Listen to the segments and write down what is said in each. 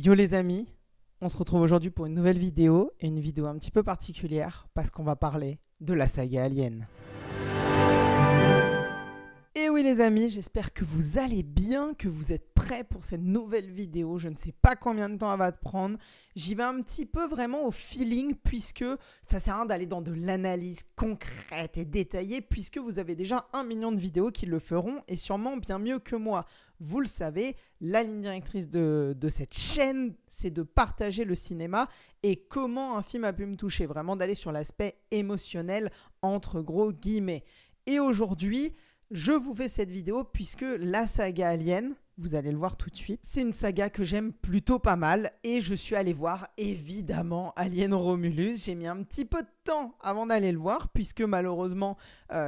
Yo les amis, on se retrouve aujourd'hui pour une nouvelle vidéo, et une vidéo un petit peu particulière parce qu'on va parler de la saga Alien. Et oui les amis, j'espère que vous allez bien, que vous êtes prêts pour cette nouvelle vidéo. Je ne sais pas combien de temps elle va te prendre. J'y vais un petit peu vraiment au feeling puisque ça sert à rien d'aller dans de l'analyse concrète et détaillée puisque vous avez déjà 1 million de vidéos qui le feront et sûrement bien mieux que moi. Vous le savez, la ligne directrice de cette chaîne, c'est de partager le cinéma et comment un film a pu me toucher. Vraiment d'aller sur l'aspect émotionnel entre gros guillemets. Et aujourd'hui, je vous fais cette vidéo puisque la saga Alien, vous allez le voir tout de suite, c'est une saga que j'aime plutôt pas mal et je suis allé voir évidemment Alien Romulus. J'ai mis un petit peu de temps avant d'aller le voir puisque malheureusement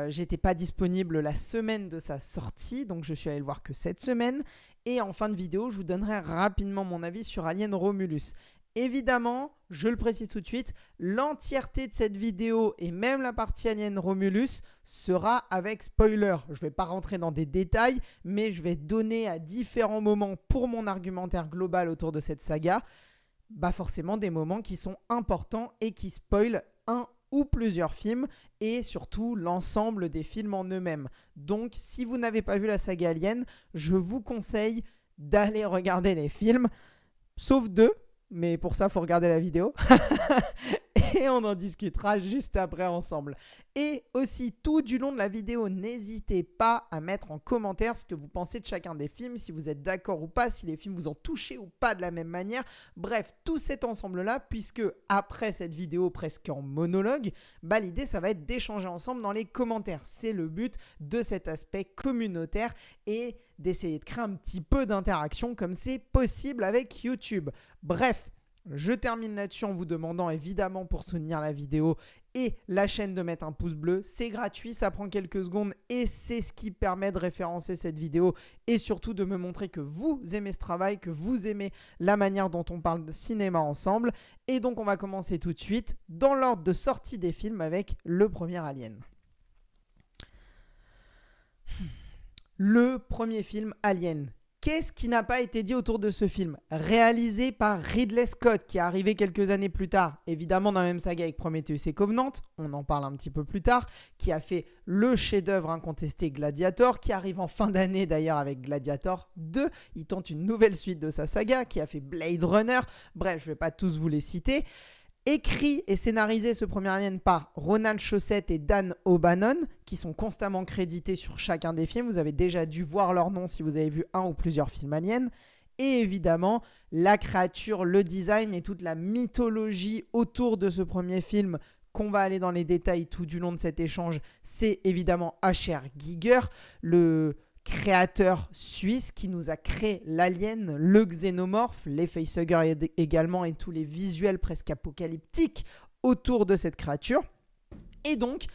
j'étais pas disponible la semaine de sa sortie, donc je suis allé le voir que cette semaine. Et en fin de vidéo, je vous donnerai rapidement mon avis sur Alien Romulus. Évidemment, je le précise tout de suite, l'entièreté de cette vidéo et même la partie Alien Romulus sera avec spoiler. Je ne vais pas rentrer dans des détails, mais je vais donner à différents moments pour mon argumentaire global autour de cette saga, forcément des moments qui sont importants et qui spoilent un ou plusieurs films et surtout l'ensemble des films en eux-mêmes. Donc, si vous n'avez pas vu la saga Alien, je vous conseille d'aller regarder les films, sauf 2. Mais pour ça, il faut regarder la vidéo. Et on en discutera juste après ensemble. Et aussi, tout du long de la vidéo, n'hésitez pas à mettre en commentaire ce que vous pensez de chacun des films, si vous êtes d'accord ou pas, si les films vous ont touché ou pas de la même manière. Bref, tout cet ensemble-là, puisque après cette vidéo presque en monologue, l'idée, ça va être d'échanger ensemble dans les commentaires. C'est le but de cet aspect communautaire et d'essayer de créer un petit peu d'interaction comme c'est possible avec YouTube. Bref, je termine là-dessus en vous demandant évidemment pour soutenir la vidéo et la chaîne de mettre un pouce bleu. C'est gratuit, ça prend quelques secondes et c'est ce qui permet de référencer cette vidéo et surtout de me montrer que vous aimez ce travail, que vous aimez la manière dont on parle de cinéma ensemble. Et donc on va commencer tout de suite dans l'ordre de sortie des films avec le premier Alien. Le premier film Alien. Qu'est-ce qui n'a pas été dit autour de ce film? Réalisé par Ridley Scott, qui est arrivé quelques années plus tard, évidemment dans la même saga avec Prometheus et Covenant, on en parle un petit peu plus tard, qui a fait le chef-d'œuvre incontesté Gladiator, qui arrive en fin d'année d'ailleurs avec Gladiator 2, il tente une nouvelle suite de sa saga, qui a fait Blade Runner, bref, je ne vais pas tous vous les citer. Écrit et scénarisé ce premier Alien par Ronald Shusett et Dan O'Bannon, qui sont constamment crédités sur chacun des films. Vous avez déjà dû voir leur nom si vous avez vu un ou plusieurs films Alien. Et évidemment, la créature, le design et toute la mythologie autour de ce premier film, qu'on va aller dans les détails tout du long de cet échange, c'est évidemment H.R. Giger, le créateur suisse qui nous a créé l'alien, le xénomorphe, les facehuggers également et tous les visuels presque apocalyptiques autour de cette créature. Et donc,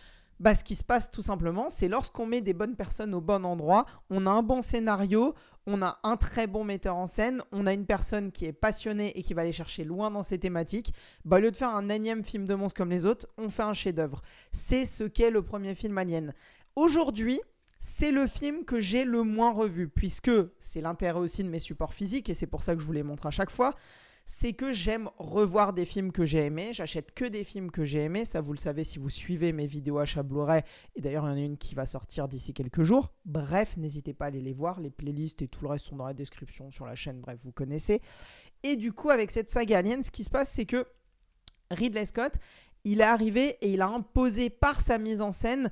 ce qui se passe tout simplement, c'est lorsqu'on met des bonnes personnes au bon endroit, on a un bon scénario, on a un très bon metteur en scène, on a une personne qui est passionnée et qui va aller chercher loin dans ses thématiques. Au lieu de faire un énième film de monstre comme les autres, on fait un chef-d'œuvre. C'est ce qu'est le premier film Alien. Aujourd'hui, c'est le film que j'ai le moins revu, puisque c'est l'intérêt aussi de mes supports physiques, et c'est pour ça que je vous les montre à chaque fois, c'est que j'aime revoir des films que j'ai aimés, j'achète que des films que j'ai aimés, ça vous le savez si vous suivez mes vidéos achat Blu-ray, et d'ailleurs il y en a une qui va sortir d'ici quelques jours, bref, n'hésitez pas à aller les voir, les playlists et tout le reste sont dans la description sur la chaîne, bref, vous connaissez. Et du coup, avec cette saga Alien, ce qui se passe, c'est que Ridley Scott, il est arrivé et il a imposé par sa mise en scène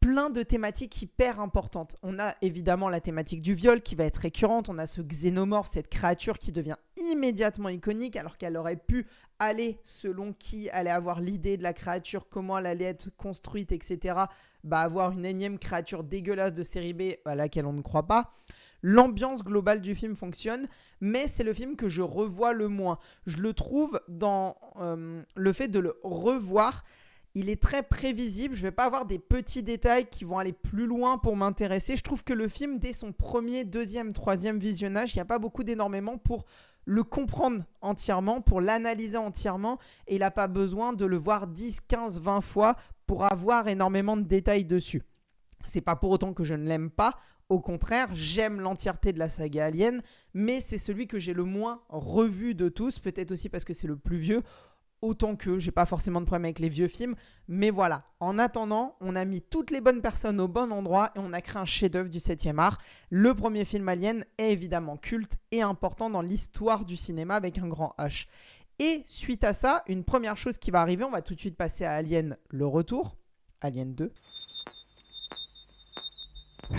plein de thématiques hyper importantes. On a évidemment la thématique du viol qui va être récurrente. On a ce xénomorphe, cette créature qui devient immédiatement iconique alors qu'elle aurait pu aller, selon qui allait avoir l'idée de la créature, comment elle allait être construite, etc. Avoir une énième créature dégueulasse de série B à laquelle on ne croit pas. L'ambiance globale du film fonctionne, mais c'est le film que je revois le moins. Je le trouve dans le fait de le revoir. Il est très prévisible, je ne vais pas avoir des petits détails qui vont aller plus loin pour m'intéresser. Je trouve que le film, dès son premier, deuxième, troisième visionnage, il n'y a pas beaucoup d'énormément pour le comprendre entièrement, pour l'analyser entièrement. Et il n'a pas besoin de le voir 10, 15, 20 fois pour avoir énormément de détails dessus. C'est pas pour autant que je ne l'aime pas. Au contraire, j'aime l'entièreté de la saga Alien, mais c'est celui que j'ai le moins revu de tous, peut-être aussi parce que c'est le plus vieux, autant que j'ai pas forcément de problème avec les vieux films. Mais voilà, en attendant, on a mis toutes les bonnes personnes au bon endroit et on a créé un chef-d'œuvre du 7e art. Le premier film Alien est évidemment culte et important dans l'histoire du cinéma avec un grand H. Et suite à ça, une première chose qui va arriver, on va tout de suite passer à Alien le retour, Alien 2.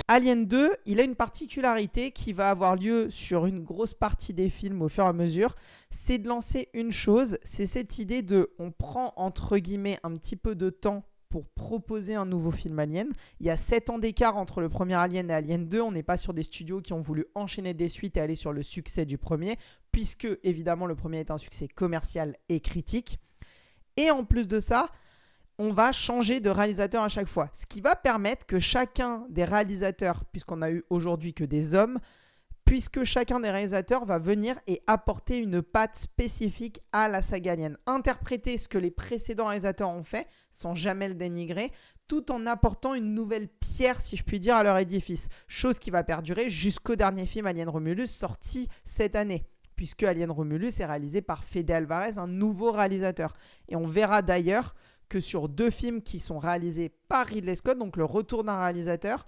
Alien 2, il a une particularité qui va avoir lieu sur une grosse partie des films au fur et à mesure, c'est de lancer une chose, c'est cette idée de on prend entre guillemets un petit peu de temps pour proposer un nouveau film Alien. Il y a 7 ans d'écart entre le premier Alien et Alien 2, on n'est pas sur des studios qui ont voulu enchaîner des suites et aller sur le succès du premier, puisque évidemment le premier est un succès commercial et critique. Et en plus de ça, on va changer de réalisateur à chaque fois. Ce qui va permettre que chacun des réalisateurs, puisqu'on a eu aujourd'hui que des hommes, puisque chacun des réalisateurs va venir et apporter une patte spécifique à la saga Alien. Interpréter ce que les précédents réalisateurs ont fait, sans jamais le dénigrer, tout en apportant une nouvelle pierre, si je puis dire, à leur édifice. Chose qui va perdurer jusqu'au dernier film Alien Romulus, sorti cette année. Puisque Alien Romulus est réalisé par Fede Alvarez, un nouveau réalisateur. Et on verra d'ailleurs que sur 2 films qui sont réalisés par Ridley Scott, donc le retour d'un réalisateur,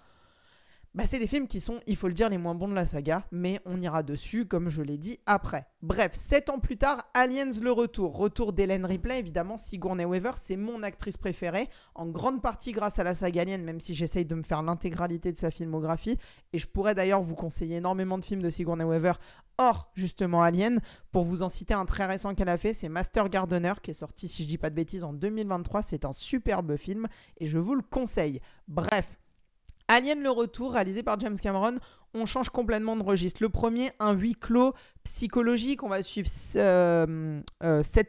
c'est des films qui sont, il faut le dire, les moins bons de la saga, mais on ira dessus, comme je l'ai dit, après. Bref, 7 ans plus tard, Aliens le retour d'Helen Ripley, évidemment, Sigourney Weaver, c'est mon actrice préférée, en grande partie grâce à la saga Alien, même si j'essaye de me faire l'intégralité de sa filmographie, et je pourrais d'ailleurs vous conseiller énormément de films de Sigourney Weaver, hors justement Alien, pour vous en citer un très récent qu'elle a fait, c'est Master Gardener, qui est sorti, si je dis pas de bêtises, en 2023, c'est un superbe film, et je vous le conseille. Bref, Alien le retour, réalisé par James Cameron, on change complètement de registre. Le premier, un huis clos psychologique. On va suivre 7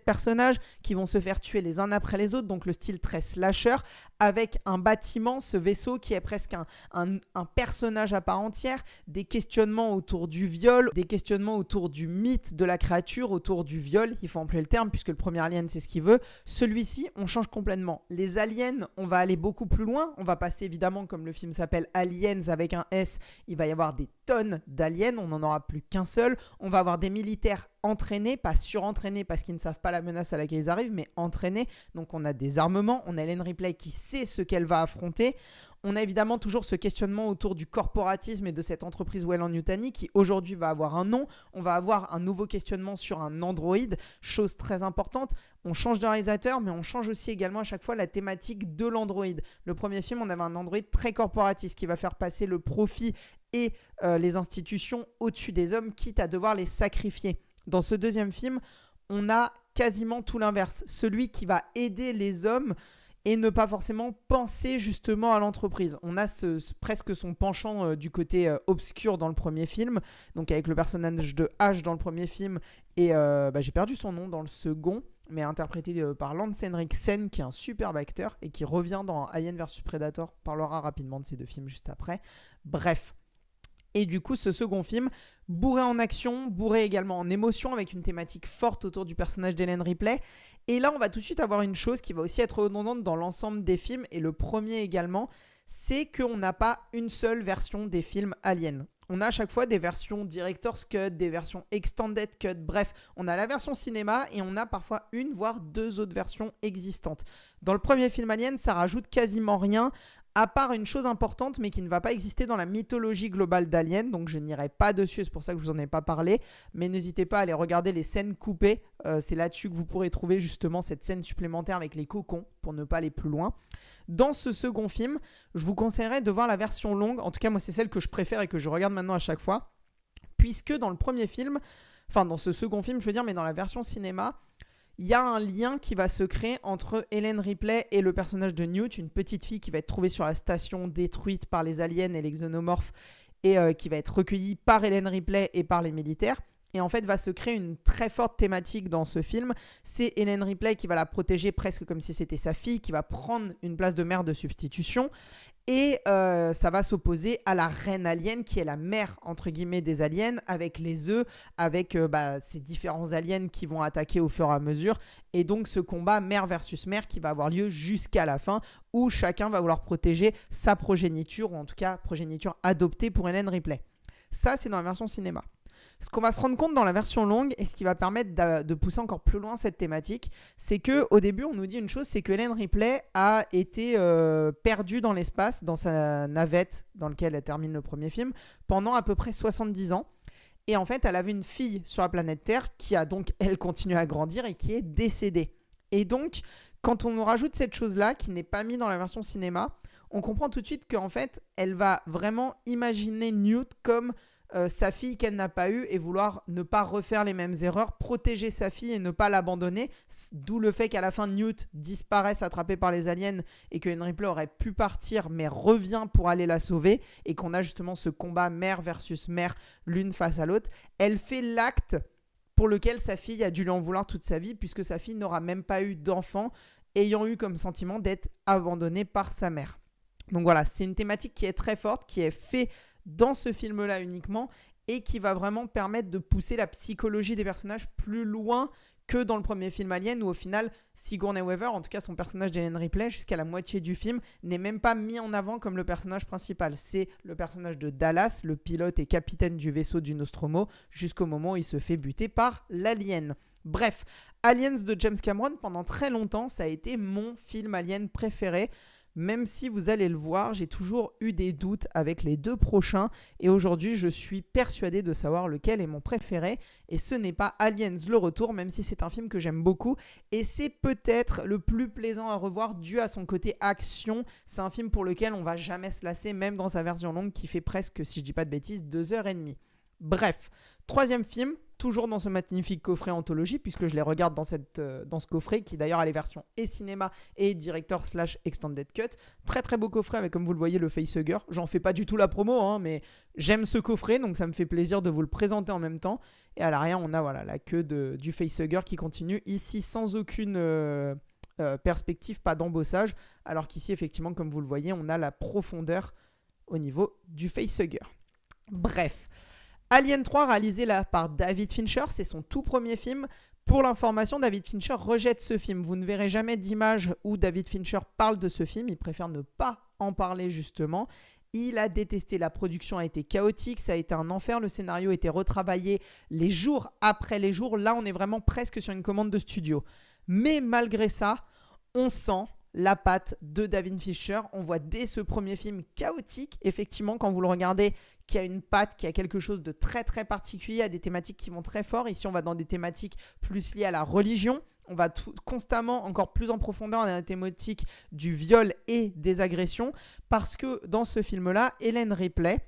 personnages qui vont se faire tuer les uns après les autres, donc le style très slasher, avec un bâtiment, ce vaisseau qui est presque un personnage à part entière, des questionnements autour du viol, des questionnements autour du mythe de la créature, autour du viol, il faut employer le terme puisque le premier Alien c'est ce qu'il veut. Celui-ci, on change complètement. Les aliens, on va aller beaucoup plus loin, on va passer évidemment, comme le film s'appelle Aliens avec un S, il va y avoir des tonnes d'aliens, on n'en aura plus qu'un seul, on va avoir des militaires entraînés, pas surentraînés parce qu'ils ne savent pas la menace à laquelle ils arrivent, mais entraînés, donc on a des armements, on a Ellen Ripley qui sait ce qu'elle va affronter, on a évidemment toujours ce questionnement autour du corporatisme et de cette entreprise Weyland-Yutani qui aujourd'hui va avoir un nom, on va avoir un nouveau questionnement sur un androïde, chose très importante, on change de réalisateur mais on change aussi également à chaque fois la thématique de l'androïde. Le premier film on avait un androïde très corporatiste qui va faire passer le profit et les institutions au-dessus des hommes, quitte à devoir les sacrifier. Dans ce deuxième film, on a quasiment tout l'inverse. Celui qui va aider les hommes et ne pas forcément penser justement à l'entreprise. On a presque son penchant du côté obscur dans le premier film, donc avec le personnage de H dans le premier film, et j'ai perdu son nom dans le second, mais interprété par Lance Henriksen, qui est un superbe acteur, et qui revient dans Alien vs Predator, on parlera rapidement de ces 2 films juste après. Bref. Et du coup, ce second film, bourré en action, bourré également en émotion, avec une thématique forte autour du personnage d'Helen Ripley. Et là, on va tout de suite avoir une chose qui va aussi être redondante dans l'ensemble des films, et le premier également, c'est qu'on n'a pas une seule version des films Alien. On a à chaque fois des versions Director's Cut, des versions Extended Cut, bref, on a la version cinéma et on a parfois une voire 2 autres versions existantes. Dans le premier film Alien, ça rajoute quasiment rien, à part une chose importante mais qui ne va pas exister dans la mythologie globale d'Alien, donc je n'irai pas dessus, c'est pour ça que je vous en ai pas parlé, mais n'hésitez pas à aller regarder les scènes coupées, c'est là-dessus que vous pourrez trouver justement cette scène supplémentaire avec les cocons, pour ne pas aller plus loin. Dans ce second film, je vous conseillerais de voir la version longue, en tout cas moi c'est celle que je préfère et que je regarde maintenant à chaque fois, puisque dans le premier film, enfin dans ce second film je veux dire, mais dans la version cinéma, il y a un lien qui va se créer entre Ellen Ripley et le personnage de Newt, une petite fille qui va être trouvée sur la station détruite par les aliens et les xénomorphes et qui va être recueillie par Ellen Ripley et par les militaires. Et en fait, va se créer une très forte thématique dans ce film. C'est Ellen Ripley qui va la protéger presque comme si c'était sa fille, qui va prendre une place de mère de substitution. Et ça va s'opposer à la reine alien qui est la mère entre guillemets des aliens avec les œufs, avec ces différents aliens qui vont attaquer au fur et à mesure. Et donc ce combat mère versus mère qui va avoir lieu jusqu'à la fin où chacun va vouloir protéger sa progéniture ou en tout cas progéniture adoptée pour Ellen Ripley. Ça c'est dans la version cinéma. Ce qu'on va se rendre compte dans la version longue et ce qui va permettre de pousser encore plus loin cette thématique, c'est qu'au début, on nous dit une chose, c'est que Ellen Ripley a été perdue dans l'espace, dans sa navette dans laquelle elle termine le premier film, pendant à peu près 70 ans. Et en fait, elle avait une fille sur la planète Terre qui a donc, elle, continué à grandir et qui est décédée. Et donc, quand on nous rajoute cette chose-là, qui n'est pas mise dans la version cinéma, on comprend tout de suite qu'en fait, elle va vraiment imaginer Newt comme sa fille qu'elle n'a pas eue et vouloir ne pas refaire les mêmes erreurs, protéger sa fille et ne pas l'abandonner. D'où le fait qu'à la fin, Newt disparaisse attrapé par les aliens et que Henry Ripley aurait pu partir mais revient pour aller la sauver et qu'on a justement ce combat mère versus mère, l'une face à l'autre. Elle fait l'acte pour lequel sa fille a dû lui en vouloir toute sa vie puisque sa fille n'aura même pas eu d'enfant ayant eu comme sentiment d'être abandonnée par sa mère. Donc voilà, c'est une thématique qui est très forte, qui est faite dans ce film-là uniquement et qui va vraiment permettre de pousser la psychologie des personnages plus loin que dans le premier film Alien où au final Sigourney Weaver, en tout cas son personnage d'Ellen Ripley, jusqu'à la moitié du film, n'est même pas mis en avant comme le personnage principal. C'est le personnage de Dallas, le pilote et capitaine du vaisseau du Nostromo, jusqu'au moment où il se fait buter par l'alien. Bref, Aliens de James Cameron, pendant très longtemps, ça a été mon film Alien préféré. Même si vous allez le voir, j'ai toujours eu des doutes avec les deux prochains et aujourd'hui je suis persuadé de savoir lequel est mon préféré et ce n'est pas Aliens le retour, même si c'est un film que j'aime beaucoup et c'est peut-être le plus plaisant à revoir dû à son côté action. C'est un film pour lequel on va jamais se lasser, même dans sa version longue qui fait presque, si je dis pas de bêtises, 2h30. Bref, troisième film, toujours dans ce magnifique coffret anthologie, puisque je les regarde dans ce coffret, qui d'ailleurs a les versions et cinéma et director/extended cut. Très très beau coffret avec, comme vous le voyez, le facehugger. J'en fais pas du tout la promo, mais j'aime ce coffret, donc ça me fait plaisir de vous le présenter en même temps. Et à l'arrière, on a la queue du facehugger qui continue, ici sans aucune perspective, pas d'embossage, alors qu'ici, effectivement, comme vous le voyez, on a la profondeur au niveau du facehugger. Bref. Alien 3, réalisé là par David Fincher, c'est son tout premier film. Pour l'information, David Fincher rejette ce film. Vous ne verrez jamais d'image où David Fincher parle de ce film. Il préfère ne pas en parler justement. Il a détesté, la production a été chaotique, ça a été un enfer, le scénario a été retravaillé les jours après les jours. Là, on est vraiment presque sur une commande de studio. Mais malgré ça, on sent la patte de David Fincher. On voit dès ce premier film chaotique, effectivement, quand vous le regardez, qui a une patte, qui a quelque chose de très très particulier, à des thématiques qui vont très fort. Ici, on va dans des thématiques plus liées à la religion. On va constamment, encore plus en profondeur, dans la thématique du viol et des agressions. Parce que dans ce film-là, Ellen Ripley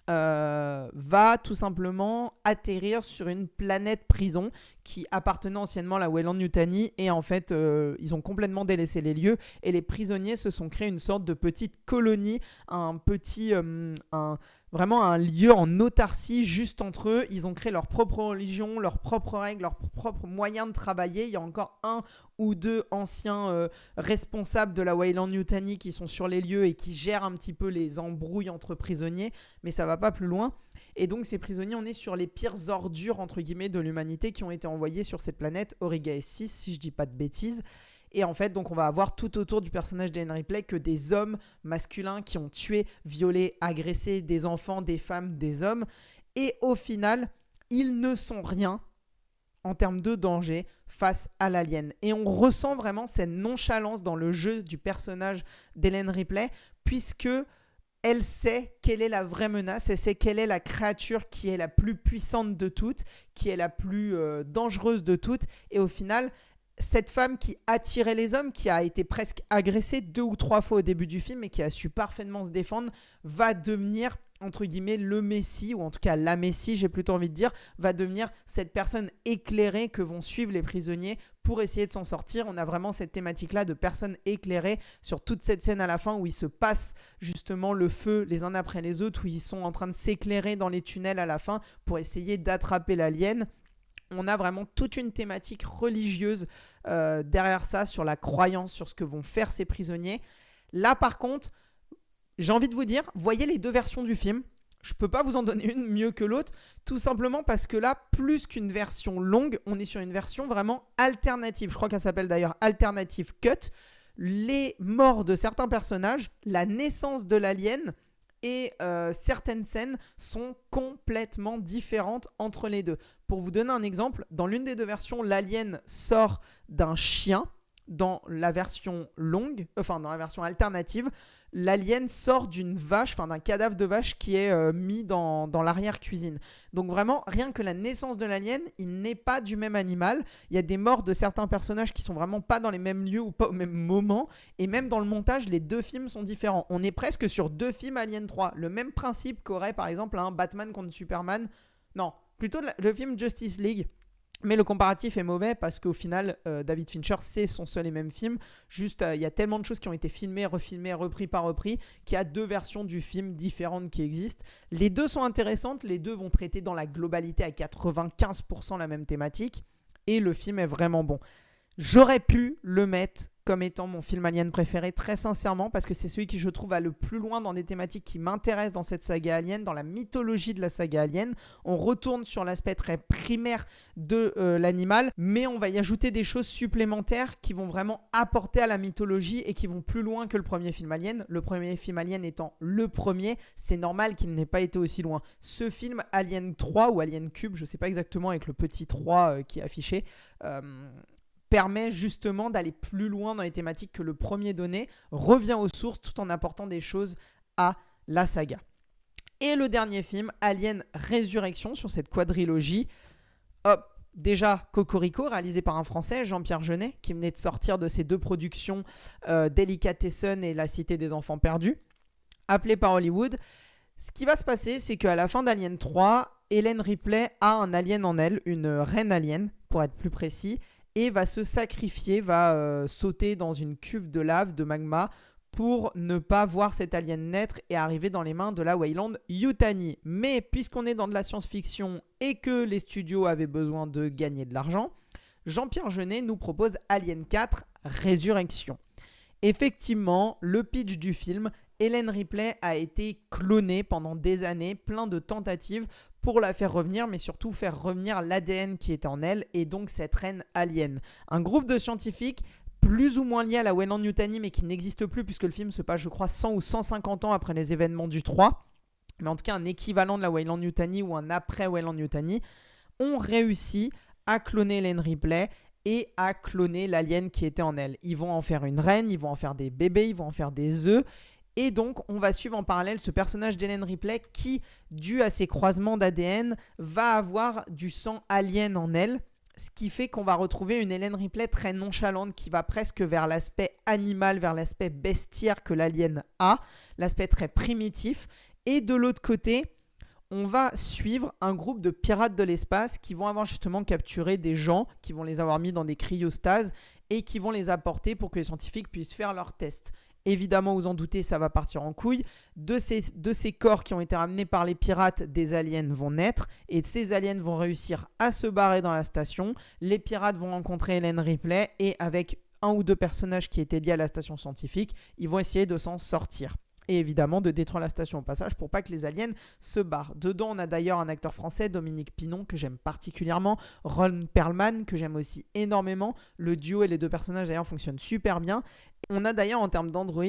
va tout simplement atterrir sur une planète prison qui appartenait anciennement à la Weyland-Yutani et en fait ils ont complètement délaissé les lieux et les prisonniers se sont créés une sorte de petite colonie, vraiment un lieu en autarcie juste entre eux. Ils ont créé leur propre religion, leurs propres règles, leurs propres moyens de travailler. Il y a encore un ou deux anciens responsables de la Weyland-Yutani qui sont sur les lieux et qui gèrent un petit peu les embrouilles entre prisonniers, mais ça va pas plus loin. Et donc ces prisonniers, on est sur les pires ordures entre guillemets de l'humanité qui ont été envoyés sur cette planète Origae 6, si je dis pas de bêtises. Et en fait, donc on va avoir tout autour du personnage d'Henry Ripley que des hommes masculins qui ont tué, violé, agressé des enfants, des femmes, des hommes. Et au final, ils ne sont rien en termes de danger face à l'alien. Et on ressent vraiment cette nonchalance dans le jeu du personnage d'Ellen Ripley, puisque elle sait quelle est la vraie menace, elle sait quelle est la créature qui est la plus puissante de toutes, qui est la plus dangereuse de toutes. Et au final, cette femme qui attirait les hommes, qui a été presque agressée 2 ou 3 fois au début du film et qui a su parfaitement se défendre, va devenir, entre guillemets, le messie, ou en tout cas la messie, j'ai plutôt envie de dire, va devenir cette personne éclairée que vont suivre les prisonniers pour essayer de s'en sortir. On a vraiment cette thématique-là de personnes éclairées sur toute cette scène à la fin où ils se passent justement le feu les uns après les autres, où ils sont en train de s'éclairer dans les tunnels à la fin pour essayer d'attraper l'alien. On a vraiment toute une thématique religieuse derrière ça, sur la croyance, sur ce que vont faire ces prisonniers. Là, par contre, J'ai envie de vous dire, voyez les deux versions du film. Je peux pas vous en donner une mieux que l'autre, tout simplement parce que là, plus qu'une version longue, on est sur une version vraiment alternative. Je crois qu'elle s'appelle d'ailleurs Alternative Cut. Les morts de certains personnages, la naissance de l'alien et certaines scènes sont complètement différentes entre les deux. Pour vous donner un exemple, dans l'une des deux versions, l'alien sort d'un chien. Dans la version longue, dans la version alternative, l'alien sort d'une vache, d'un cadavre de vache qui est mis dans l'arrière-cuisine. Donc vraiment, rien que la naissance de l'alien, il n'est pas du même animal. Il y a des morts de certains personnages qui sont vraiment pas dans les mêmes lieux ou pas au même moment. Et même dans le montage, les deux films sont différents. On est presque sur deux films Alien 3. Le même principe qu'aurait par exemple un Batman contre Superman. Non, plutôt le film Justice League. Mais le comparatif est mauvais parce qu'au final, David Fincher, c'est son seul et même film. Juste, il y a tellement de choses qui ont été filmées, refilmées, repris par repris, qu'il y a deux versions du film différentes qui existent. Les deux sont intéressantes, les deux vont traiter dans la globalité à 95% la même thématique. Et le film est vraiment bon. J'aurais pu le mettre comme étant mon film Alien préféré, très sincèrement, parce que c'est celui qui, je trouve, va le plus loin dans des thématiques qui m'intéressent dans cette saga Alien, dans la mythologie de la saga Alien. On retourne sur l'aspect très primaire de l'animal, mais on va y ajouter des choses supplémentaires qui vont vraiment apporter à la mythologie et qui vont plus loin que le premier film Alien. Le premier film Alien étant le premier, c'est normal qu'il n'ait pas été aussi loin. Ce film Alien 3 ou Alien Cube, je ne sais pas exactement avec le petit 3 qui est affiché, permet justement d'aller plus loin dans les thématiques que le premier donnait, revient aux sources tout en apportant des choses à la saga. Et le dernier film, Alien Résurrection, sur cette quadrilogie, déjà Cocorico, réalisé par un Français, Jean-Pierre Jeunet, qui venait de sortir de ses deux productions Delicatessen et La Cité des Enfants Perdus, appelé par Hollywood. Ce qui va se passer, c'est qu'à la fin d'Alien 3, Ellen Ripley a un alien en elle, une reine alien, pour être plus précis, et va se sacrifier, va sauter dans une cuve de lave, de magma, pour ne pas voir cet alien naître et arriver dans les mains de la Weyland Yutani. Mais puisqu'on est dans de la science-fiction et que les studios avaient besoin de gagner de l'argent, Jean-Pierre Jeunet nous propose Alien 4 Résurrection. Effectivement, le pitch du film, Ellen Ripley a été clonée pendant des années, plein de tentatives pour la faire revenir, mais surtout faire revenir l'ADN qui est en elle, et donc cette reine alien. Un groupe de scientifiques plus ou moins liés à la Weyland Yutani, mais qui n'existe plus puisque le film se passe, je crois, 100 ou 150 ans après les événements du 3, mais en tout cas un équivalent de la Weyland Yutani ou un après Weyland Yutani, ont réussi à cloner Ellen Ripley et à cloner l'alien qui était en elle. Ils vont en faire une reine, ils vont en faire des bébés, ils vont en faire des œufs. Et donc, on va suivre en parallèle ce personnage d'Ellen Ripley qui, dû à ses croisements d'ADN, va avoir du sang alien en elle. Ce qui fait qu'on va retrouver une Ellen Ripley très nonchalante qui va presque vers l'aspect animal, vers l'aspect bestiaire que l'alien a, l'aspect très primitif. Et de l'autre côté, on va suivre un groupe de pirates de l'espace qui vont avoir justement capturé des gens, qui vont les avoir mis dans des cryostases et qui vont les apporter pour que les scientifiques puissent faire leurs tests. Évidemment, vous en doutez, ça va partir en couille. De ces corps qui ont été ramenés par les pirates, des aliens vont naître et ces aliens vont réussir à se barrer dans la station. Les pirates vont rencontrer Ellen Ripley et avec un ou deux personnages qui étaient liés à la station scientifique, ils vont essayer de s'en sortir. Et évidemment de détruire la station au passage pour pas que les aliens se barrent. Dedans, on a d'ailleurs un acteur français, Dominique Pinon, que j'aime particulièrement, Ron Perlman, que j'aime aussi énormément. Le duo et les deux personnages d'ailleurs fonctionnent super bien. On a d'ailleurs en termes d'Android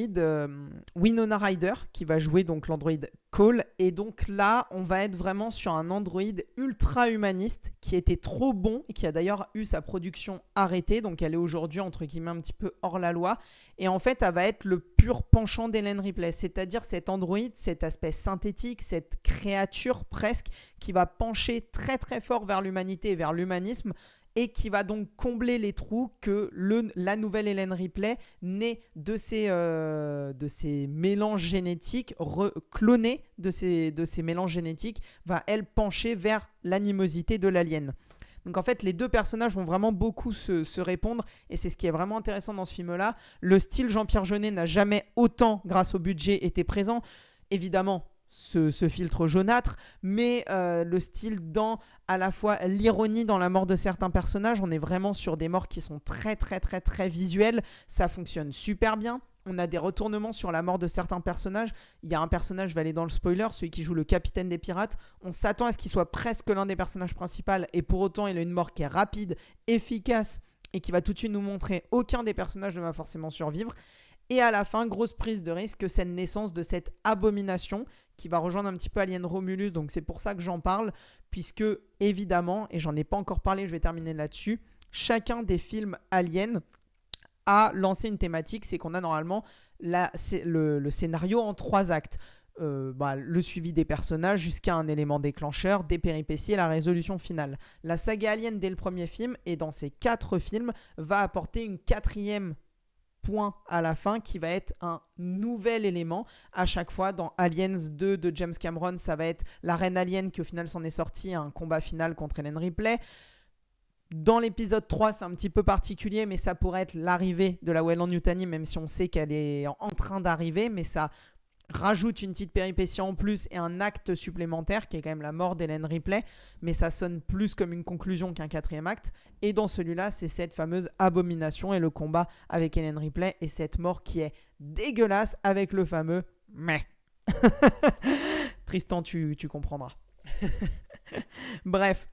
Winona Ryder qui va jouer donc l'Android Cole, et donc là on va être vraiment sur un Android ultra humaniste qui était trop bon et qui a d'ailleurs eu sa production arrêtée, donc elle est aujourd'hui entre guillemets un petit peu hors la loi, et en fait elle va être le pur penchant d'Ellen Ripley, c'est-à-dire cet Android, cet aspect synthétique, cette créature presque qui va pencher très très fort vers l'humanité et vers l'humanisme, et qui va donc combler les trous que la nouvelle Ellen Ripley, née de ces mélanges génétiques, clonée de ces mélanges génétiques, va elle pencher vers l'animosité de l'alien. Donc en fait, les deux personnages vont vraiment beaucoup se répondre, et c'est ce qui est vraiment intéressant dans ce film-là. Le style Jean-Pierre Jeunet n'a jamais autant, grâce au budget, été présent. Évidemment, ce filtre jaunâtre, mais le style dans à la fois l'ironie dans la mort de certains personnages. On est vraiment sur des morts qui sont très très très très visuelles, ça fonctionne super bien. On a des retournements sur la mort de certains personnages. Il y a un personnage, je vais aller dans le spoiler, celui qui joue le capitaine des pirates. On s'attend à ce qu'il soit presque l'un des personnages principaux et pour autant il a une mort qui est rapide, efficace et qui va tout de suite nous montrer aucun des personnages ne va forcément survivre. Et à la fin, grosse prise de risque, c'est la naissance de cette abomination qui va rejoindre un petit peu Alien Romulus. Donc c'est pour ça que j'en parle, puisque évidemment, et j'en ai pas encore parlé, je vais terminer là-dessus, chacun des films Alien a lancé une thématique, c'est qu'on a normalement le scénario en 3 actes. Le suivi des personnages jusqu'à un élément déclencheur, des péripéties et la résolution finale. La saga Alien, dès le premier film, et dans ces 4 films, va apporter une 4e point à la fin qui va être un nouvel élément à chaque fois. Dans Aliens 2 de James Cameron, ça va être la reine alien qui au final s'en est sortie, un combat final contre Ellen Ripley. Dans l'épisode 3, c'est un petit peu particulier, mais ça pourrait être l'arrivée de la Weyland-Yutani, même si on sait qu'elle est en train d'arriver, mais ça rajoute une petite péripétie en plus et un acte supplémentaire qui est quand même la mort d'Ellen Ripley, mais ça sonne plus comme une conclusion qu'un 4e acte. Et dans celui-là, c'est cette fameuse abomination et le combat avec Ellen Ripley et cette mort qui est dégueulasse avec le fameux meh. Tristan, tu comprendras. Bref.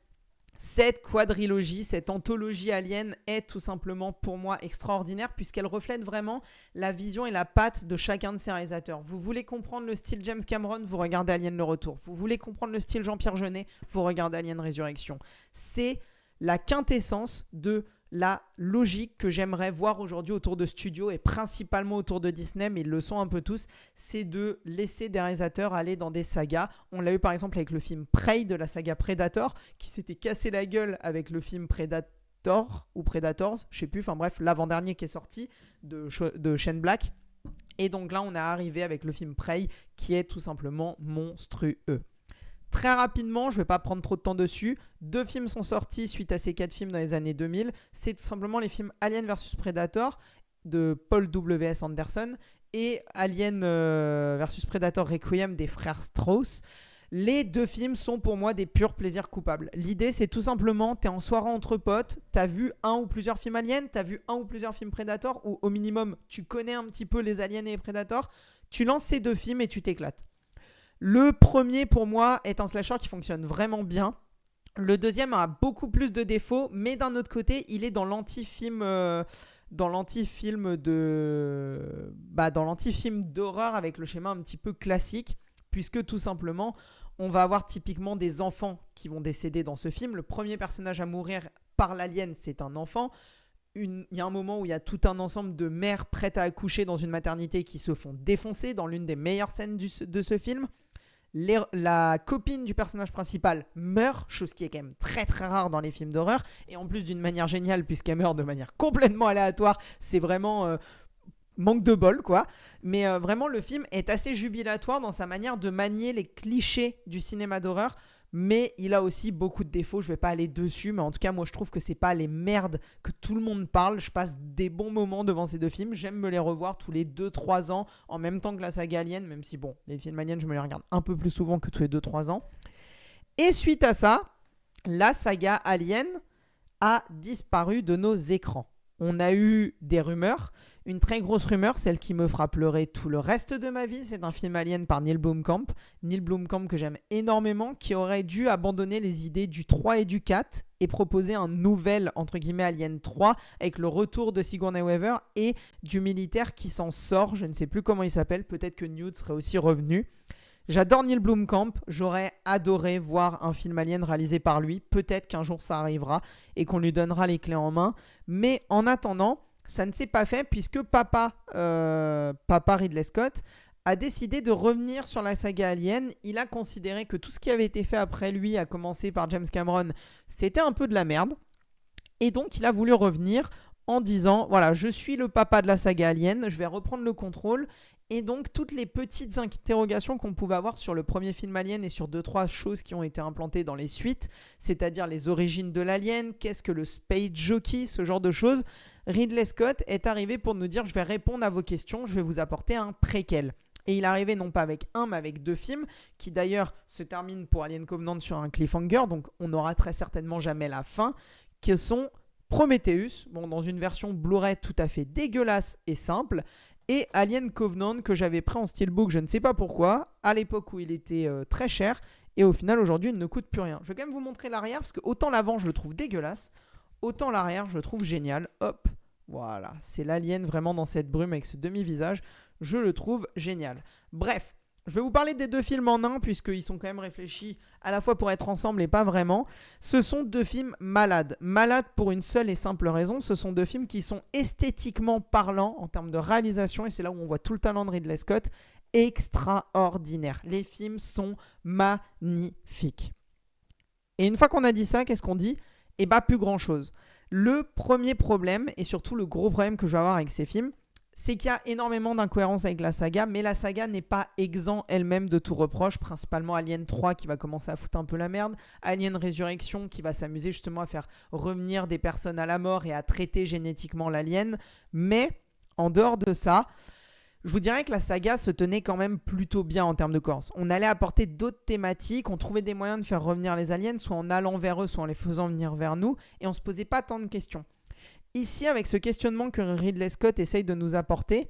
Cette quadrilogie, cette anthologie Alien est tout simplement pour moi extraordinaire puisqu'elle reflète vraiment la vision et la patte de chacun de ses réalisateurs. Vous voulez comprendre le style James Cameron, vous regardez Alien le Retour. Vous voulez comprendre le style Jean-Pierre Jeunet, vous regardez Alien Résurrection. C'est la quintessence de la logique que j'aimerais voir aujourd'hui autour de studios et principalement autour de Disney, mais ils le sont un peu tous, c'est de laisser des réalisateurs aller dans des sagas. On l'a eu par exemple avec le film Prey de la saga Predator, qui s'était cassé la gueule avec le film Predator ou Predators, je sais plus, enfin bref, l'avant-dernier qui est sorti de Shane Black. Et donc là, on est arrivé avec le film Prey, qui est tout simplement monstrueux. Très rapidement, je ne vais pas prendre trop de temps dessus. 2 films sont sortis suite à ces 4 films dans les années 2000. C'est tout simplement les films Alien vs Predator de Paul W.S. Anderson et Alien vs Predator Requiem des frères Strauss. Les 2 films sont pour moi des purs plaisirs coupables. L'idée, c'est tout simplement, t'es en soirée entre potes, t'as vu un ou plusieurs films Alien, t'as vu un ou plusieurs films Predator, ou au minimum, tu connais un petit peu les Aliens et les Predators. Tu lances ces 2 films et tu t'éclates. Le premier, pour moi, est un slasher qui fonctionne vraiment bien. Le deuxième a beaucoup plus de défauts, mais d'un autre côté, il est dans l'anti-film d'horreur avec le schéma un petit peu classique, puisque tout simplement, on va avoir typiquement des enfants qui vont décéder dans ce film. Le premier personnage à mourir par l'alien, c'est un enfant. Il y a un moment où il y a tout un ensemble de mères prêtes à accoucher dans une maternité qui se font défoncer dans l'une des meilleures scènes de ce film. La copine du personnage principal meurt, chose qui est quand même très très rare dans les films d'horreur, et en plus d'une manière géniale puisqu'elle meurt de manière complètement aléatoire. C'est vraiment manque de bol quoi, mais vraiment le film est assez jubilatoire dans sa manière de manier les clichés du cinéma d'horreur, mais il a aussi beaucoup de défauts. Je vais pas aller dessus, mais en tout cas moi je trouve que c'est pas les merdes que tout le monde parle. Je passe des bons moments devant ces 2 films, j'aime me les revoir tous les 2-3 ans en même temps que la saga Alien, même si bon, les films Alien je me les regarde un peu plus souvent que tous les 2-3 ans. Et suite à ça, la saga Alien a disparu de nos écrans. On a eu des rumeurs. Une très grosse rumeur, celle qui me fera pleurer tout le reste de ma vie, c'est un film Alien par Neil Blomkamp. Neil Blomkamp que j'aime énormément, qui aurait dû abandonner les idées du 3 et du 4 et proposer un nouvel, entre guillemets, Alien 3 avec le retour de Sigourney Weaver et du militaire qui s'en sort. Je ne sais plus comment il s'appelle, peut-être que Newt serait aussi revenu. J'adore Neil Blomkamp, j'aurais adoré voir un film Alien réalisé par lui. Peut-être qu'un jour ça arrivera et qu'on lui donnera les clés en main. Mais en attendant, ça ne s'est pas fait puisque papa Ridley Scott a décidé de revenir sur la saga Alien. Il a considéré que tout ce qui avait été fait après lui, à commencer par James Cameron, c'était un peu de la merde. Et donc il a voulu revenir en disant, voilà, je suis le papa de la saga Alien, je vais reprendre le contrôle. Et donc toutes les petites interrogations qu'on pouvait avoir sur le premier film Alien et sur 2-3 choses qui ont été implantées dans les suites, c'est-à-dire les origines de l'alien, qu'est-ce que le space jockey, ce genre de choses, Ridley Scott est arrivé pour nous dire, je vais répondre à vos questions, je vais vous apporter un préquel. Et il est arrivé non pas avec un, mais avec 2 films, qui d'ailleurs se terminent pour Alien Covenant sur un cliffhanger, donc on n'aura très certainement jamais la fin, qui sont Prometheus, bon, dans une version Blu-ray tout à fait dégueulasse et simple, et Alien Covenant que j'avais pris en steelbook, je ne sais pas pourquoi, à l'époque où il était très cher, et au final aujourd'hui il ne coûte plus rien. Je vais quand même vous montrer l'arrière, parce que autant l'avant je le trouve dégueulasse, autant l'arrière je le trouve génial. Hop, voilà, c'est l'Alien vraiment dans cette brume avec ce demi-visage, je le trouve génial. Bref, je vais vous parler des deux films en un, puisqu'ils sont quand même réfléchis à la fois pour être ensemble et pas vraiment. Ce sont deux films malades. Malades pour une seule et simple raison. Ce sont deux films qui sont esthétiquement parlants en termes de réalisation, et c'est là où on voit tout le talent de Ridley Scott, extraordinaire. Les films sont magnifiques. Et une fois qu'on a dit ça, qu'est-ce qu'on dit ? Eh bien, plus grand-chose. Le premier problème, et surtout le gros problème que je vais avoir avec ces films, c'est qu'il y a énormément d'incohérences avec la saga, mais la saga n'est pas exempte elle-même de tout reproche, principalement Alien 3 qui va commencer à foutre un peu la merde, Alien Résurrection qui va s'amuser justement à faire revenir des personnes à la mort et à traiter génétiquement l'alien, mais en dehors de ça, je vous dirais que la saga se tenait quand même plutôt bien en termes de cohérence. On allait apporter d'autres thématiques, on trouvait des moyens de faire revenir les aliens, soit en allant vers eux, soit en les faisant venir vers nous, et on ne se posait pas tant de questions. Ici, avec ce questionnement que Ridley Scott essaye de nous apporter,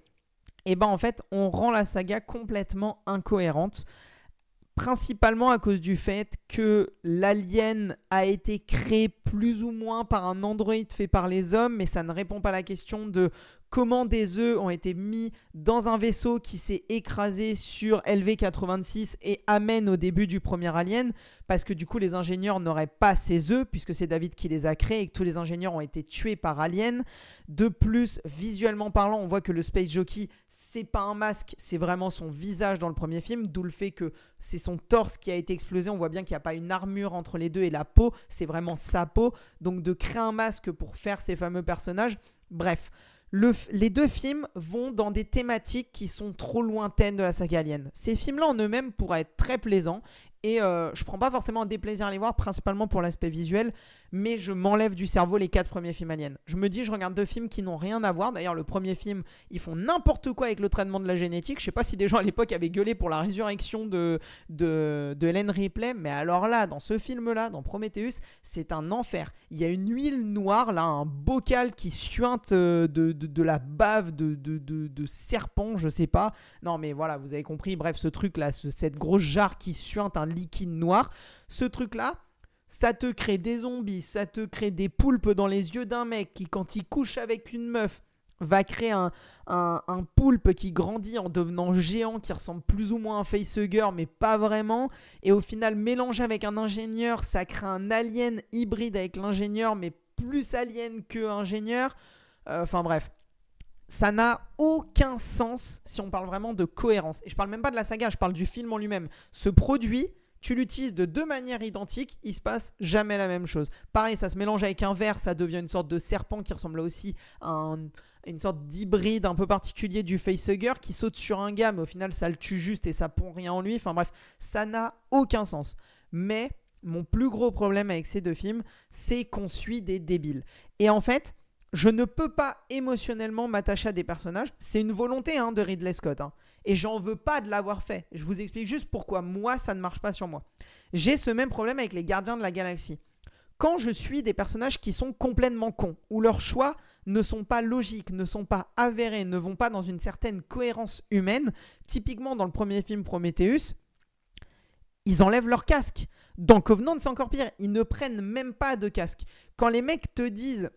eh ben en fait, on rend la saga complètement incohérente, principalement à cause du fait que l'alien a été créé plus ou moins par un androïde fait par les hommes, mais ça ne répond pas à la question de comment des œufs ont été mis dans un vaisseau qui s'est écrasé sur LV-86 et amène au début du premier Alien, parce que du coup les ingénieurs n'auraient pas ces œufs, puisque c'est David qui les a créés et que tous les ingénieurs ont été tués par Alien. De plus, visuellement parlant, on voit que le Space Jockey, c'est pas un masque, c'est vraiment son visage dans le premier film, d'où le fait que c'est son torse qui a été explosé. On voit bien qu'il n'y a pas une armure entre les deux et la peau, c'est vraiment sa peau. Donc de créer un masque pour faire ces fameux personnages, bref. Les deux films vont dans des thématiques qui sont trop lointaines de la saga Alien. Ces films-là en eux-mêmes pourraient être très plaisants et je prends pas forcément un déplaisir à les voir, principalement pour l'aspect visuel, mais je m'enlève du cerveau les 4 premiers films Alien. Je me dis, je regarde deux films qui n'ont rien à voir. D'ailleurs, le premier film, ils font n'importe quoi avec le traitement de la génétique. Je sais pas si des gens à l'époque avaient gueulé pour la résurrection de Ellen Ripley, mais alors là, dans ce film-là, dans Prometheus, c'est un enfer. Il y a une huile noire, là, un bocal qui suinte de la bave de serpent, je sais pas. Non, mais voilà, vous avez compris. Bref, ce truc-là, cette grosse jarre qui suinte un liquide noir, ce truc-là, ça te crée des zombies, ça te crée des poulpes dans les yeux d'un mec qui, quand il couche avec une meuf, va créer un poulpe qui grandit en devenant géant, qui ressemble plus ou moins à un facehugger, mais pas vraiment. Et au final, mélangé avec un ingénieur, ça crée un alien hybride avec l'ingénieur, mais plus alien que ingénieur. Enfin bref. Ça n'a aucun sens si on parle vraiment de cohérence. Et je parle même pas de la saga, je parle du film en lui-même. Ce produit, tu l'utilises de deux manières identiques, il se passe jamais la même chose. Pareil, ça se mélange avec un verre, ça devient une sorte de serpent qui ressemble aussi à une sorte d'hybride un peu particulier du facehugger qui saute sur un gars, mais au final ça le tue juste et ça pond rien en lui. Enfin bref, ça n'a aucun sens. Mais mon plus gros problème avec ces deux films, c'est qu'on suit des débiles. Et en fait, je ne peux pas émotionnellement m'attacher à des personnages. C'est une volonté de Ridley Scott. Et j'en veux pas de l'avoir fait. Je vous explique juste pourquoi moi, ça ne marche pas sur moi. J'ai ce même problème avec les Gardiens de la Galaxie. Quand je suis des personnages qui sont complètement cons, où leurs choix ne sont pas logiques, ne sont pas avérés, ne vont pas dans une certaine cohérence humaine, typiquement dans le premier film Prometheus, ils enlèvent leur casque. Dans Covenant, c'est encore pire. Ils ne prennent même pas de casque. Quand les mecs te disent...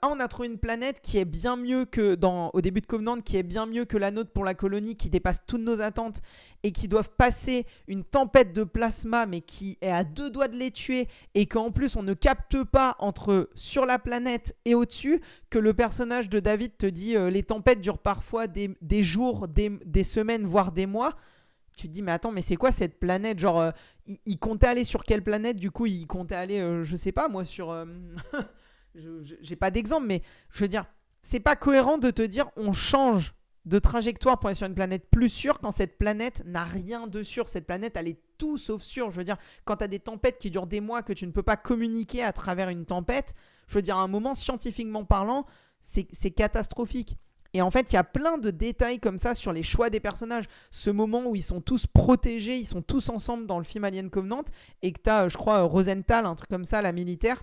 on a trouvé une planète qui est bien mieux que au début de Covenant, qui est bien mieux que la nôtre pour la colonie, qui dépasse toutes nos attentes et qui doivent passer une tempête de plasma mais qui est à deux doigts de les tuer et qu'en plus on ne capte pas entre sur la planète et au-dessus, que le personnage de David te dit les tempêtes durent parfois des jours, des semaines, voire des mois. Tu te dis mais attends, mais c'est quoi cette planète? Genre il comptait aller sur quelle planète? Du coup il comptait aller je sais pas moi sur... j'ai pas d'exemple, mais je veux dire, c'est pas cohérent de te dire on change de trajectoire pour aller sur une planète plus sûre quand cette planète n'a rien de sûr. Cette planète, elle est tout sauf sûre. Je veux dire, quand tu as des tempêtes qui durent des mois, que tu ne peux pas communiquer à travers une tempête, je veux dire, à un moment, scientifiquement parlant, c'est catastrophique. Et en fait, il y a plein de détails comme ça sur les choix des personnages. Ce moment où ils sont tous protégés, ils sont tous ensemble dans le film Alien Covenant, et que tu as, je crois, Rosenthal, un truc comme ça, la militaire,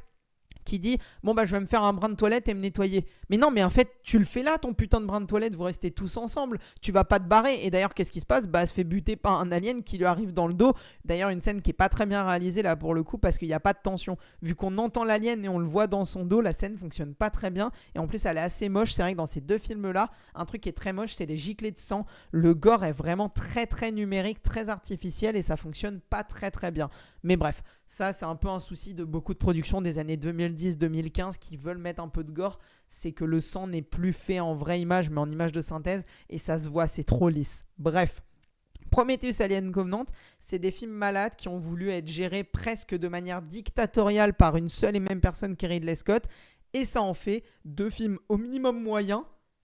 qui dit bon bah je vais me faire un brin de toilette et me nettoyer. Mais non, mais en fait tu le fais là ton putain de brin de toilette, vous restez tous ensemble, tu vas pas te barrer. Et d'ailleurs qu'est-ce qui se passe? Bah elle se fait buter par un alien qui lui arrive dans le dos. D'ailleurs une scène qui est pas très bien réalisée là pour le coup parce qu'il n'y a pas de tension. Vu qu'on entend l'alien et on le voit dans son dos, la scène fonctionne pas très bien. Et en plus elle est assez moche. C'est vrai que dans ces deux films là, un truc qui est très moche c'est les giclées de sang. Le gore est vraiment très très numérique, très artificiel et ça fonctionne pas très très bien. Mais bref, ça c'est un peu un souci de beaucoup de productions des années 2010-2015 qui veulent mettre un peu de gore. C'est que le sang n'est plus fait en vraie image mais en image de synthèse et ça se voit, c'est trop lisse. Bref. Prometheus Alien Covenant, c'est des films malades qui ont voulu être gérés presque de manière dictatoriale par une seule et même personne qui est Ridley Scott. Et ça en fait deux films au minimum moyens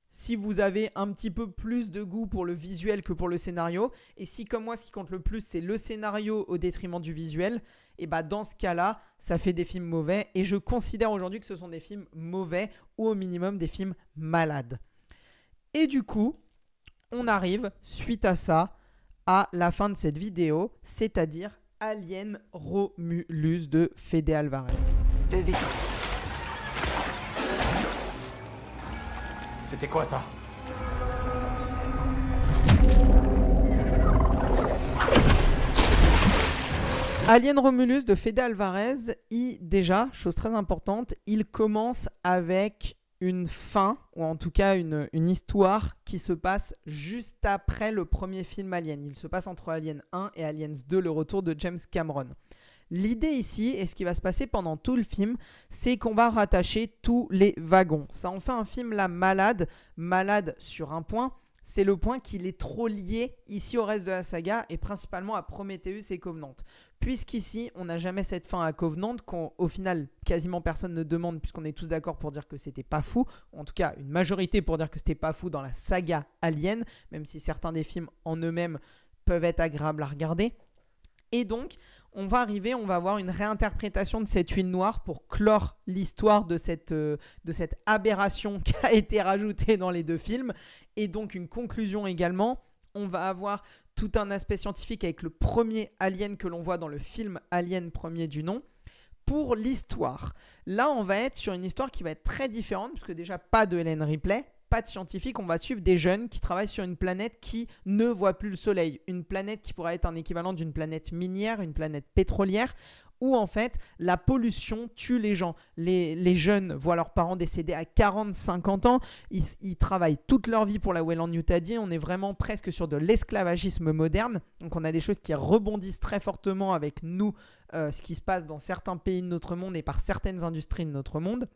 si vous avez un petit peu plus de goût pour le visuel que pour le scénario. Et si comme moi ce qui compte le plus c'est le scénario au détriment du visuel, et bah dans ce cas-là, ça fait des films mauvais. Et je considère aujourd'hui que ce sont des films mauvais ou au minimum des films malades. Et du coup, on arrive suite à ça à la fin de cette vidéo, c'est-à-dire Alien Romulus de Fede Alvarez. Le vaisseau. C'était quoi ça? Alien Romulus de Fede Alvarez, déjà, chose très importante, il commence avec une fin, ou en tout cas une histoire qui se passe juste après le premier film Alien. Il se passe entre Alien 1 et Aliens 2, le retour de James Cameron. L'idée ici, et ce qui va se passer pendant tout le film, c'est qu'on va rattacher tous les wagons. Ça en fait un film là malade sur un point, c'est le point qu'il est trop lié ici au reste de la saga et principalement à Prometheus et Covenant. Puisqu'ici, on n'a jamais cette fin à Covenant, qu'au final, quasiment personne ne demande, puisqu'on est tous d'accord pour dire que c'était pas fou, en tout cas une majorité pour dire que c'était pas fou dans la saga Alien, même si certains des films en eux-mêmes peuvent être agréables à regarder. Et donc, on va avoir une réinterprétation de cette huile noire pour clore l'histoire de cette aberration qui a été rajoutée dans les deux films. Et donc, une conclusion également. On va avoir tout un aspect scientifique avec le premier alien que l'on voit dans le film Alien premier du nom. Pour l'histoire, là, on va être sur une histoire qui va être très différente, puisque déjà, pas de Ellen Ripley, pas de scientifique, on va suivre des jeunes qui travaillent sur une planète qui ne voit plus le soleil. Une planète qui pourrait être un équivalent d'une planète minière, une planète pétrolière, où en fait la pollution tue les gens. Les jeunes voient leurs parents décéder à 40-50 ans, ils travaillent toute leur vie pour la Weyland-Yutani, on est vraiment presque sur de l'esclavagisme moderne, donc on a des choses qui rebondissent très fortement avec nous, ce qui se passe dans certains pays de notre monde et par certaines industries de notre monde.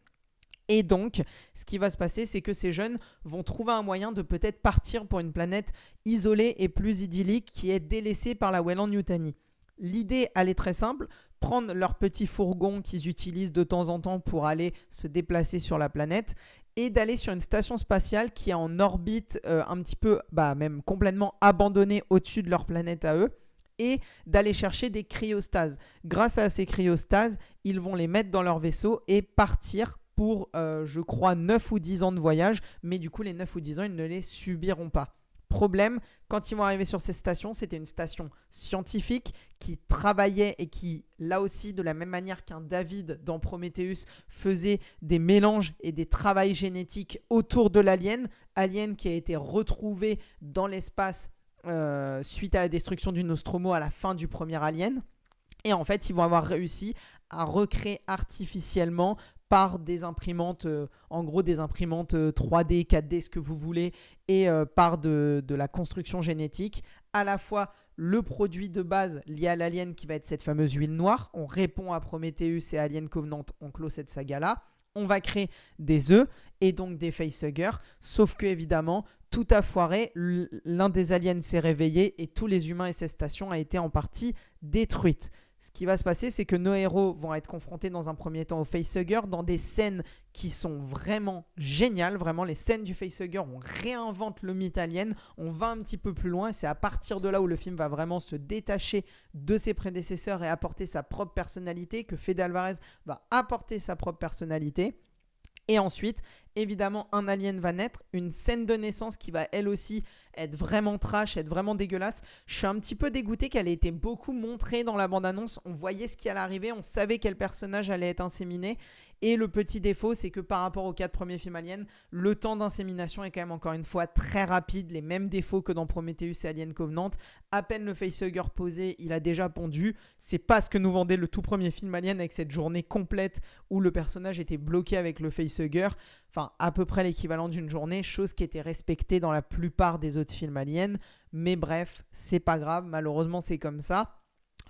Et donc, ce qui va se passer, c'est que ces jeunes vont trouver un moyen de peut-être partir pour une planète isolée et plus idyllique qui est délaissée par la Weyland-Yutani. L'idée, elle est très simple, prendre leur petit fourgon qu'ils utilisent de temps en temps pour aller se déplacer sur la planète et d'aller sur une station spatiale qui est en orbite un petit peu, même complètement abandonnée au-dessus de leur planète à eux, et d'aller chercher des cryostases. Grâce à ces cryostases, ils vont les mettre dans leur vaisseau et partir pour, je crois, 9 ou 10 ans de voyage, mais du coup, les 9 ou 10 ans, ils ne les subiront pas. Problème, quand ils vont arriver sur ces stations, c'était une station scientifique qui travaillait et qui, là aussi, de la même manière qu'un David dans Prometheus, faisait des mélanges et des travails génétiques autour de l'alien qui a été retrouvé dans l'espace suite à la destruction du Nostromo à la fin du premier Alien. Et en fait, ils vont avoir réussi à recréer artificiellement par des imprimantes, en gros des imprimantes 3D, 4D, ce que vous voulez, et par de la construction génétique, à la fois le produit de base lié à l'alien qui va être cette fameuse huile noire. On répond à Prometheus et Alien Covenant, on clôt cette saga-là. On va créer des œufs et donc des facehuggers, sauf que évidemment, tout a foiré, l'un des aliens s'est réveillé et tous les humains et cette station a été en partie détruite. Ce qui va se passer, c'est que nos héros vont être confrontés dans un premier temps au facehugger dans des scènes qui sont vraiment géniales. Vraiment, les scènes du facehugger, on réinvente le mythe alien, on va un petit peu plus loin. C'est à partir de là où le film va vraiment se détacher de ses prédécesseurs et apporter sa propre personnalité, que Fede Alvarez va apporter sa propre personnalité. Et ensuite, évidemment, un alien va naître, une scène de naissance qui va elle aussi être vraiment trash, être vraiment dégueulasse. Je suis un petit peu dégoûté qu'elle ait été beaucoup montrée dans la bande-annonce. On voyait ce qui allait arriver, on savait quel personnage allait être inséminé. Et le petit défaut, c'est que par rapport aux 4 premiers films Alien, le temps d'insémination est quand même encore une fois très rapide, les mêmes défauts que dans Prometheus et Alien Covenant. À peine le facehugger posé, il a déjà pondu. C'est pas ce que nous vendait le tout premier film Alien avec cette journée complète où le personnage était bloqué avec le facehugger. Enfin, à peu près l'équivalent d'une journée, chose qui était respectée dans la plupart des autres films Alien. Mais bref, c'est pas grave, malheureusement c'est comme ça.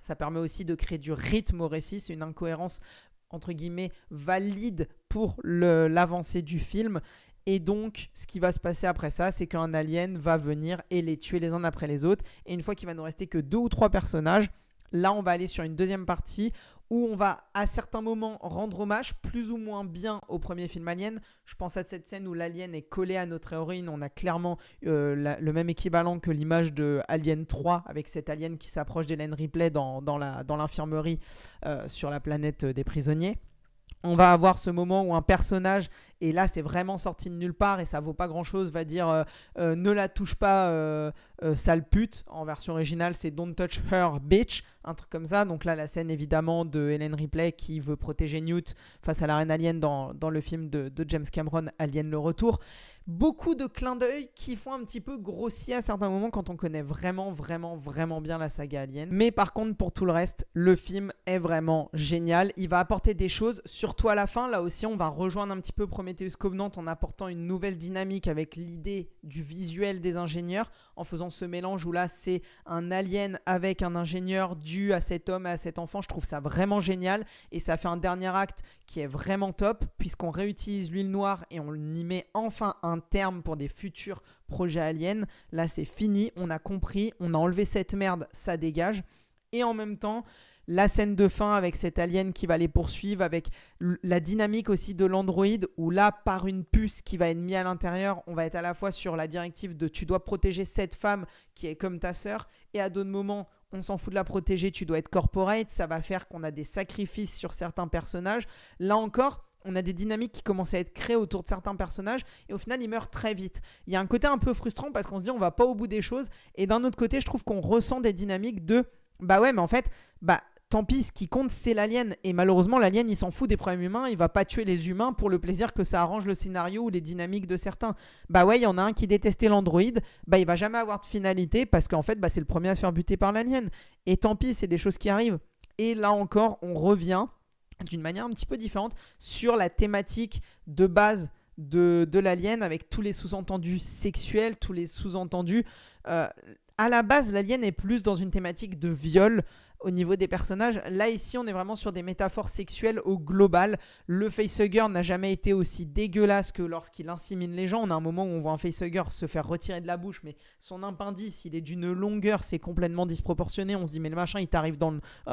Ça permet aussi de créer du rythme au récit, c'est une incohérence entre guillemets valide pour l'avancée du film. Et donc ce qui va se passer après ça, c'est qu'un alien va venir et les tuer les uns après les autres. Et une fois qu'il va nous rester que 2 ou 3 personnages, là on va aller sur une deuxième partie où on va à certains moments rendre hommage plus ou moins bien au premier film Alien. Je pense à cette scène où l'alien est collé à notre héroïne. On a clairement le même équivalent que l'image de Alien 3 avec cet alien qui s'approche d'Ellen Ripley dans l'infirmerie sur la planète des prisonniers. On va avoir ce moment où un personnage, et là c'est vraiment sorti de nulle part et ça vaut pas grand chose, va dire ne la touche pas sale pute. En version originale c'est Don't touch her bitch, un truc comme ça. Donc là la scène évidemment de Ellen Ripley qui veut protéger Newt face à la reine alien dans le film de James Cameron, Alien le retour. Beaucoup de clins d'œil qui font un petit peu grossier à certains moments quand on connaît vraiment bien la saga Alien. Mais par contre, pour tout le reste, le film est vraiment génial. Il va apporter des choses, surtout à la fin. Là aussi, on va rejoindre un petit peu Prometheus Covenant en apportant une nouvelle dynamique avec l'idée du visuel des ingénieurs, en faisant ce mélange où là, c'est un alien avec un ingénieur dû à cet homme et à cet enfant. Je trouve ça vraiment génial. Et ça fait un dernier acte qui est vraiment top, puisqu'on réutilise l'huile noire et on y met enfin un terme pour des futurs projets aliens. Là c'est fini, on a compris, on a enlevé cette merde, ça dégage. Et en même temps, la scène de fin avec cet alien qui va les poursuivre, avec la dynamique aussi de l'androïde, où là par une puce qui va être mise à l'intérieur, on va être à la fois sur la directive de tu dois protéger cette femme qui est comme ta sœur, et à d'autres moments on s'en fout de la protéger, tu dois être corporate. Ça va faire qu'on a des sacrifices sur certains personnages. Là encore, on a des dynamiques qui commencent à être créées autour de certains personnages et au final, ils meurent très vite. Il y a un côté un peu frustrant parce qu'on se dit on va pas au bout des choses. Et d'un autre côté, je trouve qu'on ressent des dynamiques de bah ouais, mais en fait, tant pis, ce qui compte, c'est l'alien. Et malheureusement, l'alien, il s'en fout des problèmes humains. Il va pas tuer les humains pour le plaisir que ça arrange le scénario ou les dynamiques de certains. Bah ouais, il y en a un qui détestait l'androïde. Bah il va jamais avoir de finalité parce qu'en fait, c'est le premier à se faire buter par l'alien. Et tant pis, c'est des choses qui arrivent. Et là encore, on revient d'une manière un petit peu différente sur la thématique de base de l'alien avec tous les sous-entendus sexuels, tous les sous-entendus. À la base, l'alien est plus dans une thématique de viol au niveau des personnages. Là, ici, on est vraiment sur des métaphores sexuelles au global. Le facehugger n'a jamais été aussi dégueulasse que lorsqu'il insémine les gens. On a un moment où on voit un facehugger se faire retirer de la bouche, mais son impendice, il est d'une longueur, c'est complètement disproportionné. On se dit, mais le machin, il t'arrive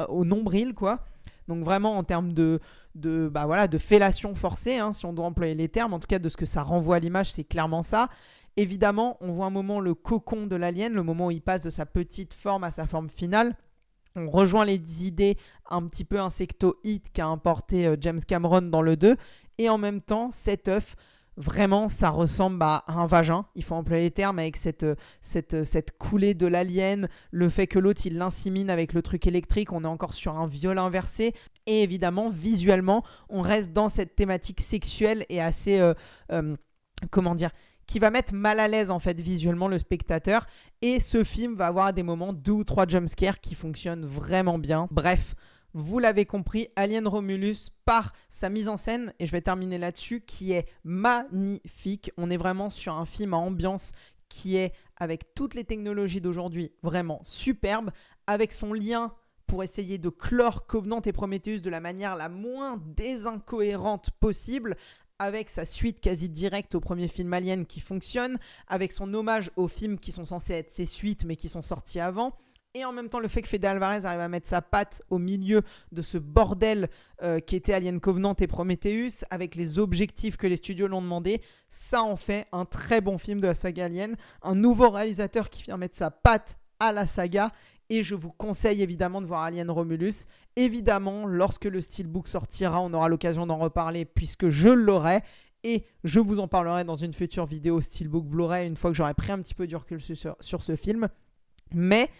au nombril, quoi. Donc vraiment en termes de fellation forcée, hein, si on doit employer les termes, en tout cas de ce que ça renvoie à l'image, c'est clairement ça. Évidemment, on voit un moment le cocon de l'alien, le moment où il passe de sa petite forme à sa forme finale. On rejoint les idées un petit peu insectoïdes qu'a importé James Cameron dans le 2. Et en même temps, cet œuf, vraiment, ça ressemble à un vagin. Il faut employer les termes avec cette coulée de l'alien. Le fait que l'autre, il l'insémine avec le truc électrique. On est encore sur un viol inversé. Et évidemment, visuellement, on reste dans cette thématique sexuelle et assez... qui va mettre mal à l'aise en fait visuellement le spectateur. Et ce film va avoir à des moments 2 ou 3 jumpscares qui fonctionnent vraiment bien. Bref, vous l'avez compris, Alien Romulus par sa mise en scène, et je vais terminer là-dessus, qui est magnifique. On est vraiment sur un film à ambiance qui est, avec toutes les technologies d'aujourd'hui, vraiment superbe, avec son lien pour essayer de clore Covenant et Prometheus de la manière la moins désincohérente possible, avec sa suite quasi directe au premier film Alien qui fonctionne, avec son hommage aux films qui sont censés être ses suites mais qui sont sortis avant, et en même temps le fait que Fede Alvarez arrive à mettre sa patte au milieu de ce bordel qui était Alien Covenant et Prometheus, avec les objectifs que les studios l'ont demandé, ça en fait un très bon film de la saga Alien, un nouveau réalisateur qui vient mettre sa patte à la saga. Et je vous conseille évidemment de voir Alien Romulus. Évidemment, lorsque le Steelbook sortira, on aura l'occasion d'en reparler puisque je l'aurai. Et je vous en parlerai dans une future vidéo Steelbook Blu-ray une fois que j'aurai pris un petit peu du recul sur ce film. Mais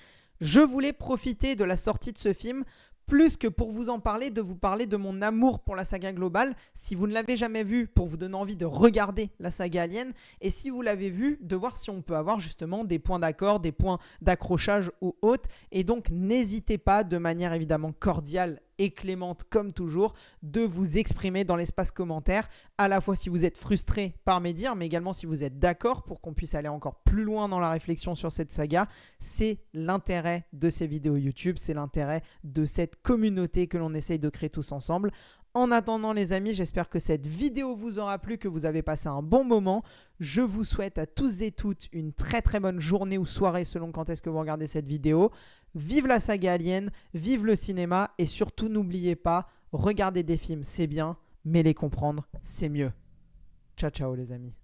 je voulais profiter de la sortie de ce film plus que pour vous en parler, de vous parler de mon amour pour la saga globale. Si vous ne l'avez jamais vu, pour vous donner envie de regarder la saga Alien. Et si vous l'avez vu, de voir si on peut avoir justement des points d'accord, des points d'accrochage ou autres. Et donc, n'hésitez pas, de manière évidemment cordiale et clémente comme toujours, de vous exprimer dans l'espace commentaire, à la fois si vous êtes frustré par mes dires, mais également si vous êtes d'accord pour qu'on puisse aller encore plus loin dans la réflexion sur cette saga. C'est l'intérêt de ces vidéos YouTube, c'est l'intérêt de cette communauté que l'on essaye de créer tous ensemble. En attendant les amis, j'espère que cette vidéo vous aura plu, que vous avez passé un bon moment. Je vous souhaite à tous et toutes une très très bonne journée ou soirée selon quand est-ce que vous regardez cette vidéo. Vive la saga Alien, vive le cinéma et surtout n'oubliez pas, regarder des films c'est bien, mais les comprendre c'est mieux. Ciao ciao les amis.